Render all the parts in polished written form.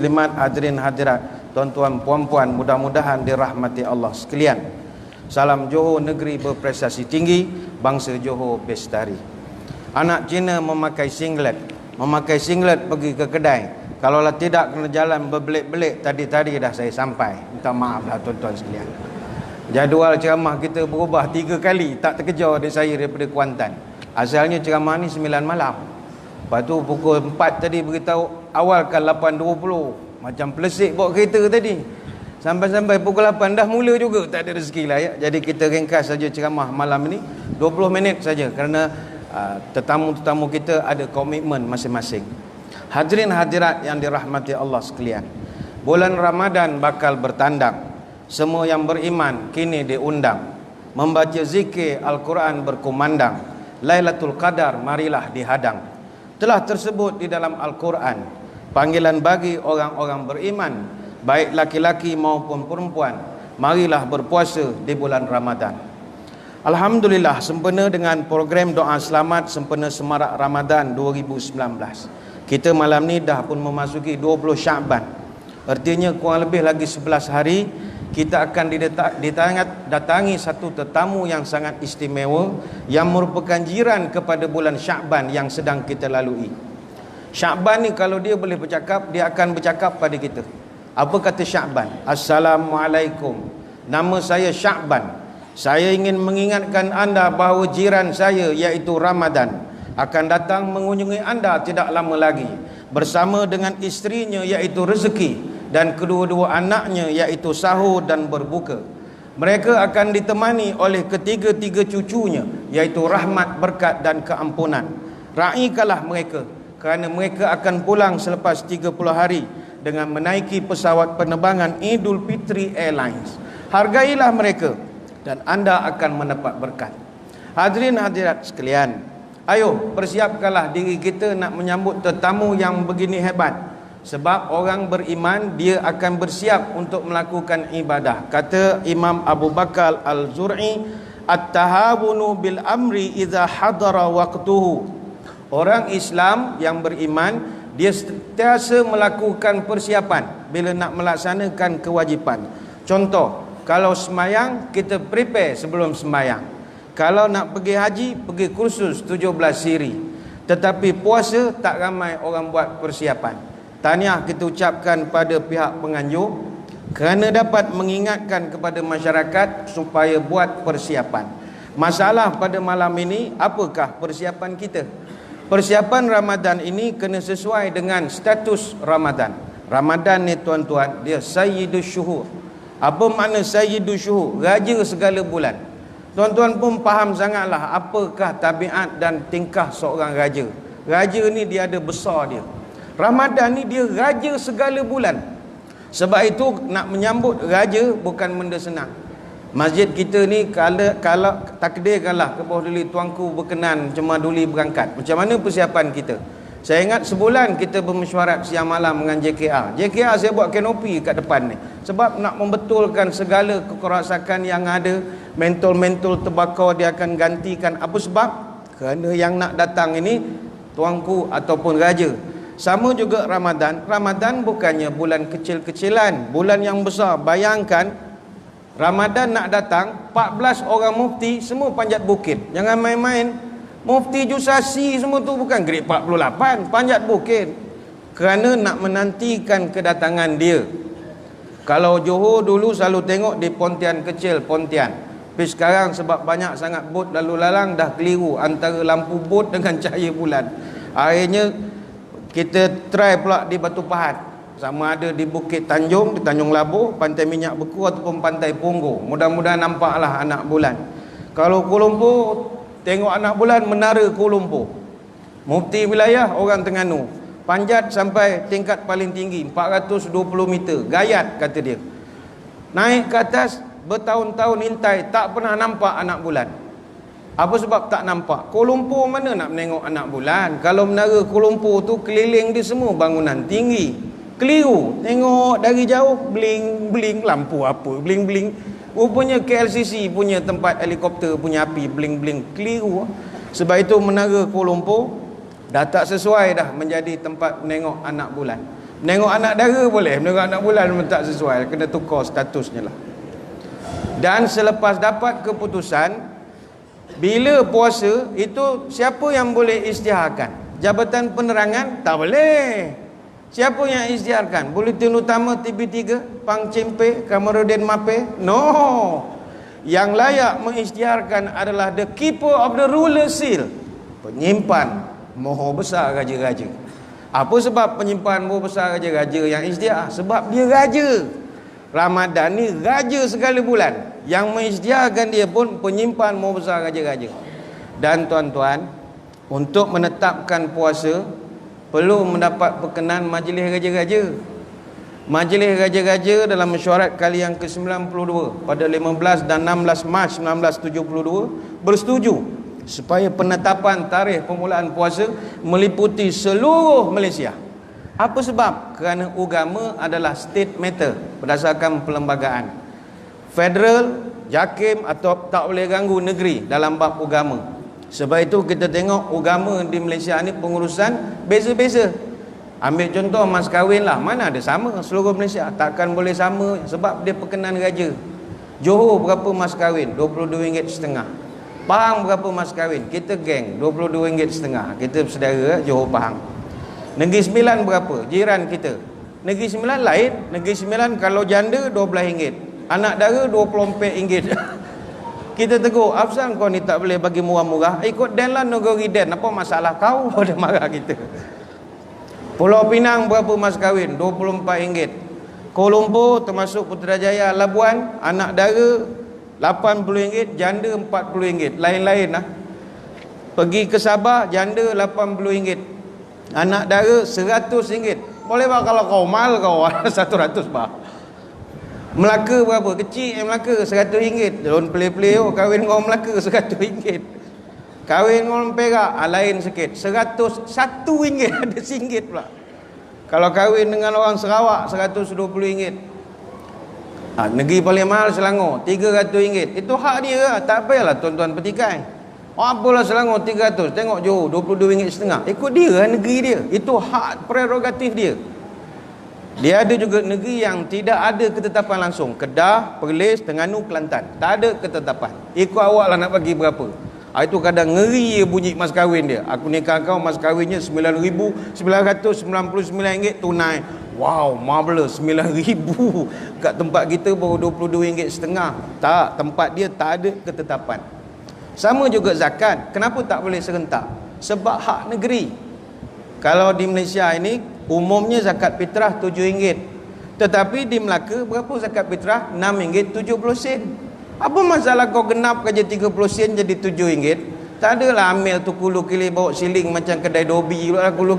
muslimat, hadirin hadirat, tuan-tuan puan-puan, mudah-mudahan dirahmati Allah sekalian. Salam Johor, negeri berprestasi tinggi, bangsa Johor bestari. Anak Cina memakai singlet pergi ke kedai. Kalaulah tidak kena jalan berbelit-belit, tadi-tadi dah saya sampai. Minta maaf lah tuan-tuan sekalian. Jadual ceramah kita berubah 3 kali, tak terkejar dari saya daripada Kuantan. Asalnya ceramah ni 9 malam. Lepas tu pukul 4 tadi beritahu awalkan 8.20. Macam pelesik bawa kereta tadi. Sampai-sampai pukul 8 dah mula juga, tak ada rezeki lah ya. Jadi kita ringkas saja ceramah malam ni 20 minit saja kerana tetamu-tetamu kita ada komitmen masing-masing. Hadirin hadirat yang dirahmati Allah sekalian, bulan Ramadan bakal bertandang. Semua yang beriman kini diundang membaca zikir Al-Quran berkumandang. Lailatul Qadar marilah dihadang. Telah tersebut di dalam Al-Quran panggilan bagi orang-orang beriman, baik laki-laki maupun perempuan, marilah berpuasa di bulan Ramadan. Alhamdulillah, sempena dengan program doa selamat sempena Semarak Ramadan 2019. Kita malam ni dah pun memasuki 20 Syaban. Artinya kurang lebih lagi 11 hari kita akan datangi satu tetamu yang sangat istimewa yang merupakan jiran kepada bulan Syaban yang sedang kita lalui. Syaban ni kalau dia boleh bercakap, dia akan bercakap pada kita. Apa kata Syaban? Assalamualaikum. Nama saya Syaban. Saya ingin mengingatkan anda bahawa jiran saya iaitu Ramadan akan datang mengunjungi anda tidak lama lagi bersama dengan isterinya iaitu Rezeki dan kedua-dua anaknya iaitu Sahur dan Berbuka. Mereka akan ditemani oleh ketiga-tiga cucunya iaitu Rahmat, Berkat dan Keampunan. Raikanlah mereka kerana mereka akan pulang selepas 30 hari dengan menaiki pesawat penerbangan Idul Fitri Airlines. Hargailah mereka dan anda akan mendapat berkat. Hadirin hadirat sekalian, ayo persiapkanlah diri kita nak menyambut tetamu yang begini hebat. Sebab orang beriman dia akan bersiap untuk melakukan ibadah. Kata Imam Abu Bakar Al-Zur'i, at-tahabunu bil amri idza hadara waqtuhu. Orang Islam yang beriman dia sentiasa melakukan persiapan bila nak melaksanakan kewajipan. Contoh, kalau semayang, kita prepare sebelum semayang. Kalau nak pergi haji, pergi kursus 17 siri. Tetapi puasa, tak ramai orang buat persiapan. Tahniah kita ucapkan pada pihak penganjur kerana dapat mengingatkan kepada masyarakat supaya buat persiapan. Masalah pada malam ini, apakah persiapan kita? Persiapan Ramadan ini kena sesuai dengan status Ramadan. Ramadan ni tuan-tuan, dia Sayyidus Syuhur. Apa makna Sayyidus Syuhur? Raja segala bulan. Tuan-tuan pun faham sangatlah apakah tabiat dan tingkah seorang raja. Raja ni dia ada besar dia. Ramadan ni dia raja segala bulan. Sebab itu nak menyambut raja bukan benda senang. Masjid kita ni kalau takdirkanlah kepada tuanku berkenan cuma duli berangkat. Macam mana persiapan kita? Saya ingat sebulan kita bermesyuarat siang malam dengan JKR. JKR saya buat kanopi kat depan ni. Sebab nak membetulkan segala kerosakan yang ada. Mentol-mentol terbakar dia akan gantikan. Apa sebab? Kerana yang nak datang ini tuanku ataupun raja. Sama juga Ramadan. Ramadan bukannya bulan kecil-kecilan. Bulan yang besar. Bayangkan Ramadan nak datang, 14 orang mufti semua panjat bukit. Jangan main-main. Mufti Jusasi semua tu bukan grade 48, panjat bukit kerana nak menantikan kedatangan dia. Kalau Johor dulu selalu tengok di Pontian kecil, Pontian. Tapi sekarang sebab banyak sangat bot lalu lalang dah keliru antara lampu bot dengan cahaya bulan. Akhirnya kita try pula di Batu Pahat. Sama ada di Bukit Tanjung, di Tanjung Labuh, Pantai Minyak Beku ataupun Pantai Punggol. Mudah-mudahan nampaklah anak bulan. Kalau Kuala Lumpur, tengok anak bulan menara Kuala Lumpur. Mufti wilayah orang Terengganu. Panjat sampai tingkat paling tinggi 420 meter. Gayat kata dia. Naik ke atas bertahun-tahun intai tak pernah nampak anak bulan. Apa sebab tak nampak? Kuala Lumpur mana nak menengok anak bulan? Kalau menara Kuala Lumpur tu keliling dia semua bangunan tinggi. Keliru. Tengok dari jauh bling-bling lampu apa? Bling-bling. Rupanya KLCC punya tempat helikopter punya api bling-bling. Keliru. Sebab itu menara Kuala Lumpur dah tak sesuai dah menjadi tempat menengok anak bulan. Menengok anak dara boleh, menengok anak bulan memang tak sesuai, kena tukar statusnya lah. Dan selepas dapat keputusan, bila puasa itu siapa yang boleh isytiharkan? Jabatan Penerangan tak boleh. Siapa yang isytiharkan? Buletin Utama TV3, Pang Cempe, Kamarudin Mape? No. Yang layak mengisytiharkan adalah the keeper of the ruler seal, penyimpan moho besar raja-raja. Apa sebab penyimpan moho besar raja-raja yang isytihar? Sebab dia raja. Ramadan ni raja segala bulan. Yang mengisytiharkan dia pun penyimpan moho besar raja-raja. Dan tuan-tuan, untuk menetapkan puasa perlu mendapat perkenan majlis raja-raja. Majlis raja-raja dalam mesyuarat kali yang ke-92 pada 15 dan 16 Mac 1972 bersetuju supaya penetapan tarikh permulaan puasa meliputi seluruh Malaysia. Apa sebab? Kerana agama adalah state matter berdasarkan perlembagaan. Federal, JAKIM atau tak boleh ganggu negeri dalam bab agama. Sebab itu kita tengok agama di Malaysia ni pengurusan beza-beza. Ambil contoh mas kahwin lah, mana ada sama seluruh Malaysia? Takkan boleh sama sebab dia perkenan raja. Johor berapa mas kahwin? RM22.5. Pahang berapa mas kahwin? Kita geng RM22.5. Kita saudara Johor Pahang. Negeri Sembilan berapa? Jiran kita. Negeri Sembilan lain. Negeri Sembilan kalau janda RM12. Anak dara RM24. Kita tegur, Afzal kau ni tak boleh bagi murah-murah. Ikut dan lah negeri dan. Apa masalah kau? Dia marah kita. Pulau Pinang berapa mas kahwin? RM24. Kuala Lumpur termasuk Putrajaya, Labuan, anak dara RM80, janda RM40. Lain-lain lah. Pergi ke Sabah, janda RM80, anak dara RM100. Boleh bah kalau kau mal kau RM100 bah. Melaka berapa? Kecil Melaka RM100. Don't play-play kahwin kau Melaka RM100. Kahwin orang Perak lain sikit, RM101 ada RM1 pula. Kalau kahwin dengan orang Sarawak RM120. Negeri paling mahal Selangor RM300. Itu hak dia lah. Tak payahlah tuan-tuan petikai. Apalah Selangor RM300, tengok Johor RM22.5. Ikut dia lah, negeri dia. Itu hak prerogatif dia. Dia ada juga negeri yang tidak ada ketetapan langsung. Kedah, Perlis, Terengganu, Kelantan. Tak ada ketetapan. Ikut awak lah nak bagi berapa. Itu kadang ngeri dia bunyi mas kahwin dia. Aku nikah kau, mas kahwinnya RM9,999 tunai. Wow, marvelous, RM9,000. Kat tempat kita baru RM22.5. Tak, tempat dia tak ada ketetapan. Sama juga zakat. Kenapa tak boleh serentak? Sebab hak negeri. Kalau di Malaysia ini umumnya zakat fitrah RM7. Tetapi di Melaka berapa zakat fitrah? RM6.70. Apa masalah kau genap kerja 30 sen jadi RM7? Tak adalah ambil tu kulu kili bawa siling macam kedai dobi kulu.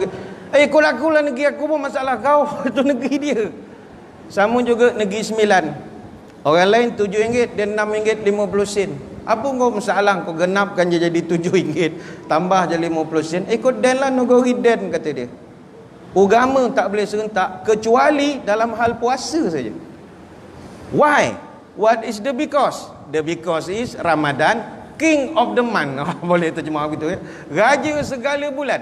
Kau lakulah negeri aku pun masalah kau. Itu negeri dia. Sama juga negeri Sembilan. Orang lain RM7 dan RM6.50. Apa kau masalah kau genapkan je jadi RM7 tambah je 50 sen? Ikut dan lah negeri dan kata dia. Agama tak boleh serentak kecuali dalam hal puasa saja. Why? What is the because? The because is Ramadan, king of the month. Boleh terjemah begitu ya. Raja segala bulan.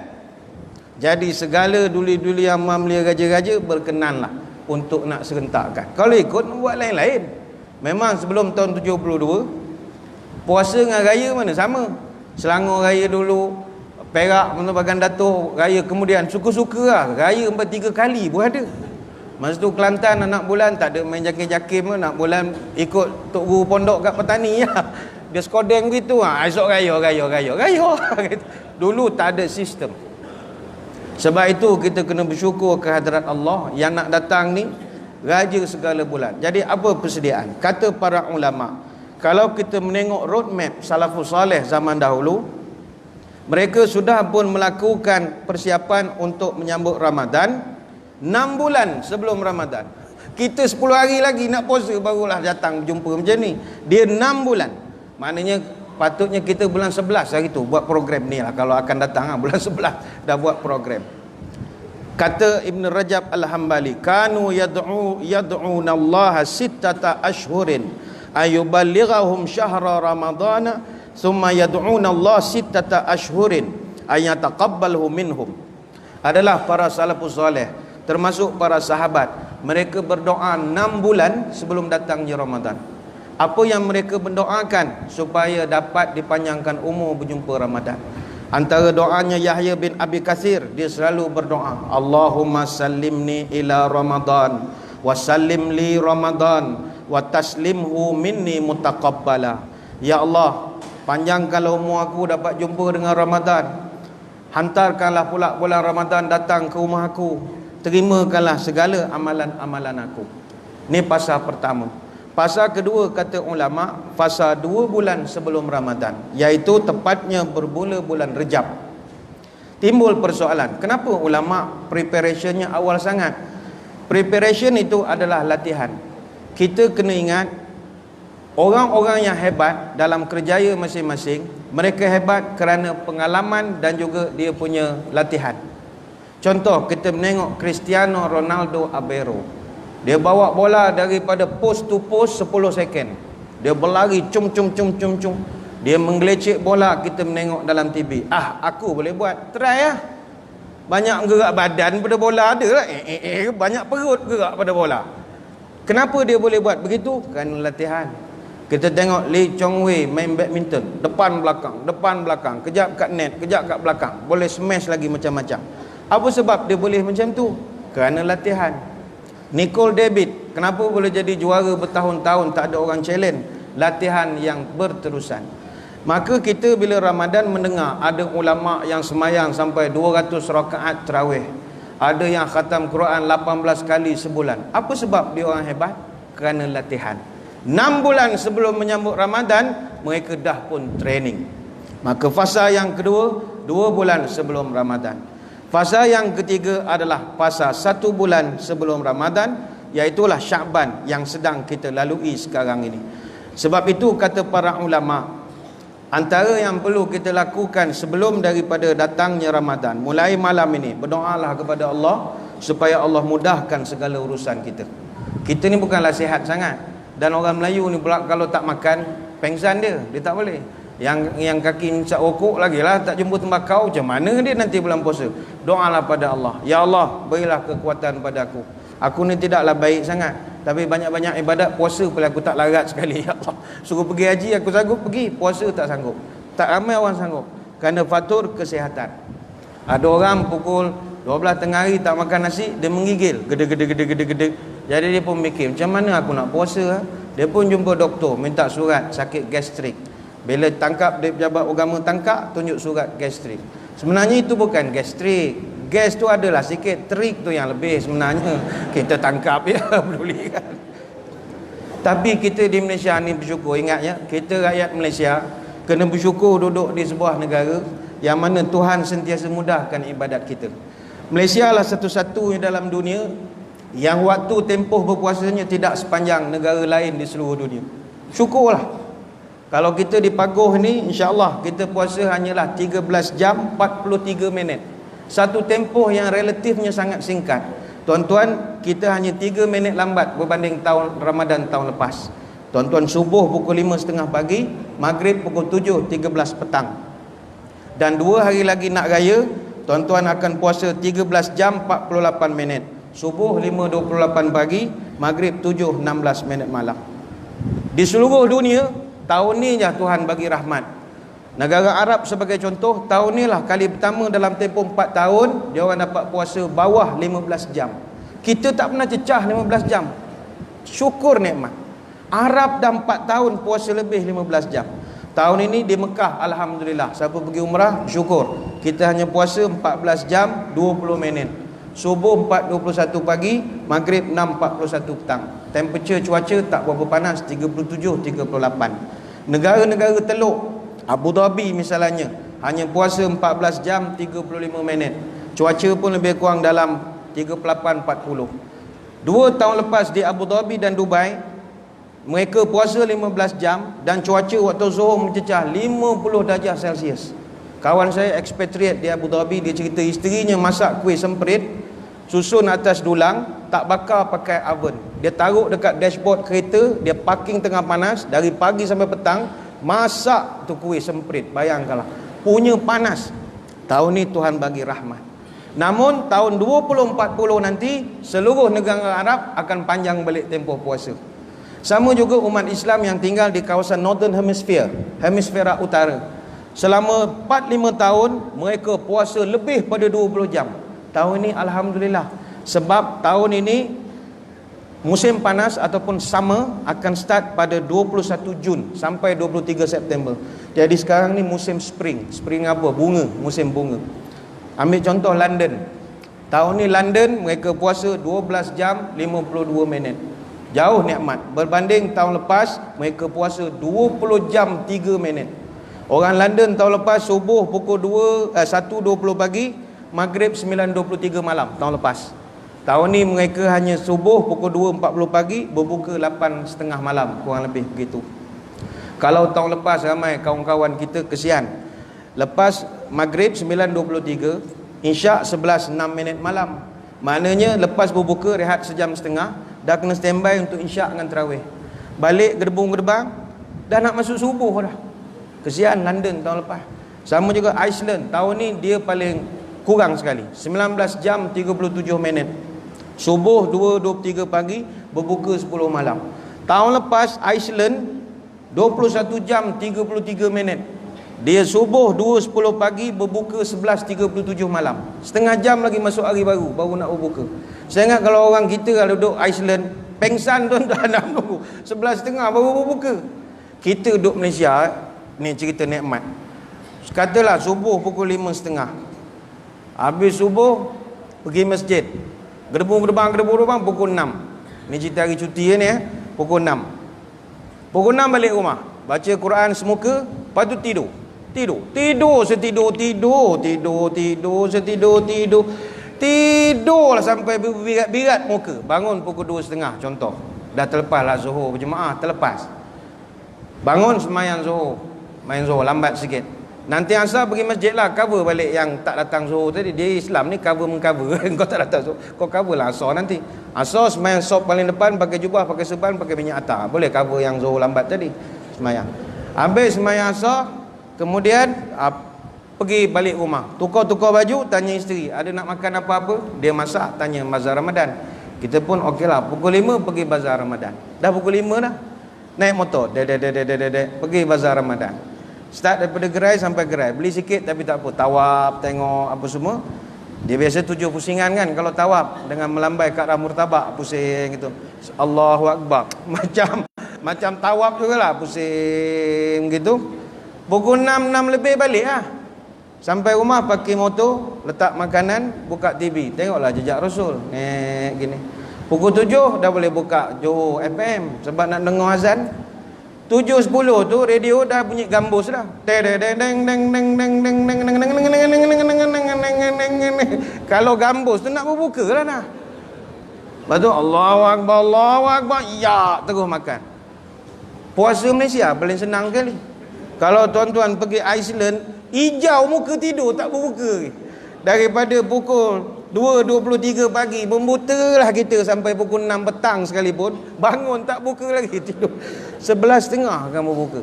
Jadi segala duli-duli yang mamlia raja-raja berkenanlah untuk nak serentakkan. Kalau ikut buat lain-lain. Memang sebelum tahun 72 puasa dengan raya mana sama. Selangor raya dulu, Perak Bagan Datuk raya, kemudian suka-suka lah raya 4-3 kali pun ada. Masa tu Kelantan anak bulan tak ada main jakim-jakim, anak bulan ikut tok guru pondok kat petani lah. Dia skodeng begitu esok raya. Dulu tak ada sistem. Sebab itu kita kena bersyukur ke hadirat Allah yang nak datang ni raja segala bulan. Jadi apa persediaan? Kata para ulama, kalau kita menengok roadmap salafus salih zaman dahulu, mereka sudah pun melakukan persiapan untuk menyambut Ramadan 6 bulan sebelum Ramadan. Kita 10 hari lagi nak puasa barulah datang jumpa macam ni. Dia 6 bulan. Maknanya patutnya kita bulan 11 hari tu buat program ni lah. Kalau akan datang bulan 11 dah buat program. Kata Ibn Rajab Al-Hambali, kanu yad'una Allah sittata ashhurin ayuballighahum syahra ramadana thumma yad'una Allah sittata ashhurin ayataqabbalhu minhum. Adalah para salafus salih termasuk para sahabat, mereka berdoa 6 bulan sebelum datangnya Ramadan. Apa yang mereka mendoakan? Supaya dapat dipanjangkan umur berjumpa Ramadan. Antara doanya Yahya bin Abi Katsir, dia selalu berdoa, Allahumma sallimni ila Ramadan wa sallim li Ramadan wa taslimhu minni mutaqabbala. Ya Allah, panjangkanlah umur aku dapat jumpa dengan Ramadan. Hantarkanlah pula bulan Ramadan datang ke rumah aku. Terimakanlah segala amalan-amalan aku. Ini fasa pertama. Fasa kedua, kata ulama, fasa 2 bulan sebelum Ramadan, iaitu tepatnya bermula bulan Rejab. Timbul persoalan, kenapa ulama preparationnya awal sangat? Preparation itu adalah latihan. Kita kena ingat, orang-orang yang hebat dalam kerjaya masing-masing, mereka hebat kerana pengalaman dan juga dia punya latihan. Contoh, kita menengok Cristiano Ronaldo Aveiro. Dia bawa bola daripada post to post 10 second. Dia berlari cum. Dia menggelecek bola, kita menengok dalam TV. Aku boleh buat. Try lah. Banyak gerak badan pada bola ada lah. Banyak perut gerak pada bola. Kenapa dia boleh buat begitu? Kerana latihan. Kita tengok Lee Chong Wei main badminton, depan belakang, kejap kat net, kejap kat belakang, boleh smash lagi macam-macam. Apa sebab dia boleh macam tu? Kerana latihan. Nicole David, kenapa boleh jadi juara bertahun-tahun, tak ada orang challenge? Latihan yang berterusan. Maka kita bila Ramadan mendengar ada ulama yang semayang sampai 200 rakaat tarawih, ada yang khatam Quran 18 kali sebulan. Apa sebab dia orang hebat? Kerana latihan. 6 bulan sebelum menyambut Ramadan, mereka dah pun training. Maka fasa yang kedua, 2 bulan sebelum Ramadan. Fasa yang ketiga adalah fasa 1 bulan sebelum Ramadan, iaitulah Sya'ban yang sedang kita lalui sekarang ini. Sebab itu kata para ulama, antara yang perlu kita lakukan sebelum daripada datangnya Ramadan, mulai malam ini, berdoalah kepada Allah supaya Allah mudahkan segala urusan kita. Kita ni bukanlah sihat sangat. Dan orang Melayu ni pula kalau tak makan, pengsan dia tak boleh. Yang kaki nisap rokok lagi lah, tak jumpa tembakau, macam mana dia nanti bulan puasa? Doalah pada Allah, ya Allah, berilah kekuatan pada aku. Aku ni tidaklah baik sangat, tapi banyak-banyak ibadat, puasa pula aku tak larat sekali. Ya Allah, suruh pergi haji aku sanggup pergi, puasa tak sanggup. Tak ramai orang sanggup, kerana faktor kesihatan. Ada orang pukul 12 tengah hari tak makan nasi, dia menggigil, gede. Jadi dia pun mikir, macam mana aku nak puasa? Dia pun jumpa doktor, minta surat sakit gastrik. Bila tangkap dia pejabat agama tangkap, tunjuk surat gastrik. Sebenarnya itu bukan gastrik. Gas tu adalah sikit, trik tu yang lebih sebenarnya. Kita tangkap ya, peduli kan. Tapi kita di Malaysia ni bersyukur, ingat ya, kita rakyat Malaysia kena bersyukur duduk di sebuah negara yang mana Tuhan sentiasa mudahkan ibadat kita. Malaysia lah satu-satunya dalam dunia yang waktu tempoh berpuasanya tidak sepanjang negara lain di seluruh dunia. Syukurlah. Kalau kita di Pagoh ni, insya-Allah kita puasa hanyalah 13 jam 43 minit. Satu tempoh yang relatifnya sangat singkat. Tuan-tuan, kita hanya 3 minit lambat berbanding tahun Ramadan tahun lepas. Tuan-tuan subuh pukul 5.30 pagi, maghrib pukul 7.13 petang. Dan 2 hari lagi nak raya, tuan-tuan akan puasa 13 jam 48 minit. Subuh 5.28 pagi, maghrib 7.16 minit malam. Di seluruh dunia, tahun ni je Tuhan bagi rahmat. Negara Arab sebagai contoh, tahun ni lah kali pertama dalam tempoh 4 tahun dia orang dapat puasa bawah 15 jam. Kita tak pernah cecah 15 jam. Syukur nikmat. Arab dah 4 tahun puasa lebih 15 jam. Tahun ini di Mekah, alhamdulillah, siapa pergi umrah syukur. Kita hanya puasa 14 jam 20 minit. Subuh 4.21 pagi, maghrib 6.41 petang. Temperature cuaca tak berapa panas, 37-38. Negara-negara teluk, Abu Dhabi misalnya, hanya puasa 14 jam 35 minit. Cuaca pun lebih kurang dalam 38-40. 2 tahun lepas di Abu Dhabi dan Dubai, mereka puasa 15 jam dan cuaca waktu zuhur mencecah 50 darjah Celsius. Kawan saya expatriate di Abu Dhabi, dia cerita isterinya masak kuih semprit, susun atas dulang, tak bakar pakai oven. Dia taruh dekat dashboard kereta, dia parking tengah panas, dari pagi sampai petang, masak tu kuih semprit. Bayangkanlah, punya panas. Tahun ni Tuhan bagi rahmat. Namun tahun 2040 nanti seluruh negara Arab akan panjang balik tempoh puasa. Sama juga umat Islam yang tinggal di kawasan Northern Hemisphere, hemisfera utara. Selama 4-5 tahun mereka puasa lebih pada 20 jam. Tahun ini alhamdulillah, sebab tahun ini musim panas ataupun summer akan start pada 21 Jun sampai 23 September. Jadi sekarang ni musim spring. Spring apa? Bunga, musim bunga. Ambil contoh London. Tahun ni London mereka puasa 12 jam 52 minit. Jauh nikmat. Berbanding tahun lepas mereka puasa 20 jam 3 minit. Orang London tahun lepas subuh pukul 1.20 pagi, maghrib 9.23 malam tahun lepas. Tahun ni mereka hanya subuh pukul 2.40 pagi, berbuka 8.30 malam, kurang lebih begitu. Kalau tahun lepas ramai kawan-kawan kita kesian. Lepas maghrib 9.23, Isyak 11.06 minit malam. Maknanya lepas berbuka rehat sejam setengah, dah kena standby untuk Isyak dengan tarawih. Balik gedebung-gedebang, dah nak masuk subuh dah. Kesian London tahun lepas. Sama juga Iceland, tahun ni dia paling kurang sekali, 19 jam 37 minit. Subuh 2.23 pagi, berbuka 10 malam. Tahun lepas Iceland 21 jam 33 minit. Dia subuh 2.10 pagi, berbuka 11.37 malam. Setengah jam lagi masuk hari baru nak berbuka. Saya ingat kalau orang kita kalau duduk Iceland, pengsan tu dah nak tunggu 11.30 baru berbuka. Kita duduk Malaysia, ni cerita nikmat. Katalah subuh pukul 5.30. Habis subuh pergi masjid. Gedebung-gedebang pukul 6. Ni cerita hari cuti ni pukul 6. Pukul 6 balik rumah, baca Quran semuka, lepas tu tidur. Tidurlah sampai berbirat-birat muka. Bangun pukul 2.30 contoh. Dah terlepas lah Zuhur berjemaah, terlepas. Bangun sembahyang Zuhur, main Zuhur lambat sikit. Nanti asar pergi masjid lah, cover balik yang tak datang Zuhur tadi. Dia Islam ni cover-mengcover. Kau tak datang Zuhur, kau cover lah asar nanti. Asar sembahyang sop paling depan, pakai jubah, pakai serban, pakai minyak atar. Boleh cover yang Zuhur lambat tadi sembahyang. Habis sembahyang asar, kemudian pergi balik rumah, tukar-tukar baju, tanya isteri ada nak makan apa-apa, dia masak, tanya bazar Ramadan. Kita pun okey lah, pukul 5 pergi bazar Ramadan. Dah pukul 5 dah, naik motor pergi bazar Ramadan. Start daripada gerai sampai gerai, beli sikit tapi tak apa, tawaf, tengok apa semua. Dia biasa 7 pusingan kan kalau tawaf, dengan melambai kat arah murtabak, pusing gitu, Allahu Akbar, macam tawaf jugalah, pusing gitu. Pukul 6 lebih balik lah. Sampai rumah pakai motor, letak makanan, buka TV, tengoklah Jejak Rasul gini. Pukul 7 dah boleh buka Johor FM sebab nak dengar azan. 7.10 tu radio dah bunyi gambus dah. Kalau gambus tu nak berbuka lah dah. Lepas tu Allahu Akbar, ya, terus makan. Puasa Malaysia paling senang kali. Kalau tuan-tuan pergi Iceland, hijau muka tidur tak berbuka. Daripada pukul 2.23 pagi, membutalah kita sampai pukul 6 petang sekalipun, bangun tak buka lagi, tidur 11.30 akan berbuka.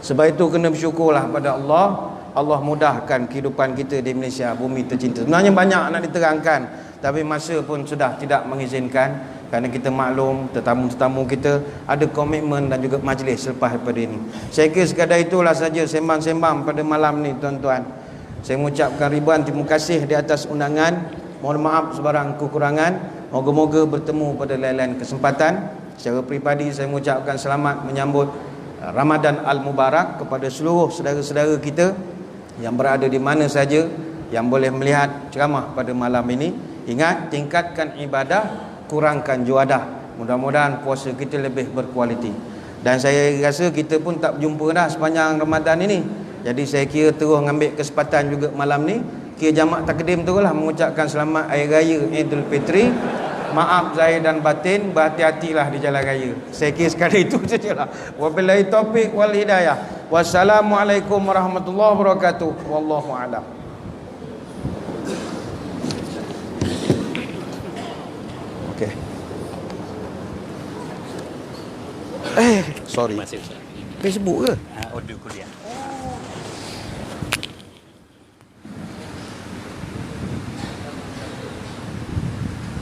Sebab itu kena bersyukurlah pada Allah. Allah mudahkan kehidupan kita di Malaysia, bumi tercinta. Sebenarnya banyak nak diterangkan, tapi masa pun sudah tidak mengizinkan. Kerana kita maklum tetamu-tetamu kita ada komitmen dan juga majlis selepas daripada ini. Saya kira sekadar itulah saja sembang-sembang pada malam ni tuan-tuan. Saya mengucapkan ribuan terima kasih di atas undangan. Mohon maaf sebarang kekurangan. Moga-moga bertemu pada lain-lain kesempatan. Secara peribadi saya mengucapkan selamat menyambut Ramadan Al-Mubarak kepada seluruh saudara-saudara kita yang berada di mana saja yang boleh melihat ceramah pada malam ini. Ingat, tingkatkan ibadah, kurangkan juadah. Mudah-mudahan puasa kita lebih berkualiti. Dan saya rasa kita pun tak berjumpa dah sepanjang Ramadan ini. Jadi saya kira terus mengambil kesempatan juga malam ni, kira jamak takdim tu lah mengucapkan selamat Hari Raya Idul Fitri. Maaf zahir dan batin, berhati-hatilah di jalan raya. Saya kira sekadar itu sajalah. Wabillahi taufiq wal hidayah. Wassalamualaikum warahmatullahi wabarakatuh. Wallahu a'lam. Okey. Sorry. Masih Ustaz. Facebook ke? Audio kuliah.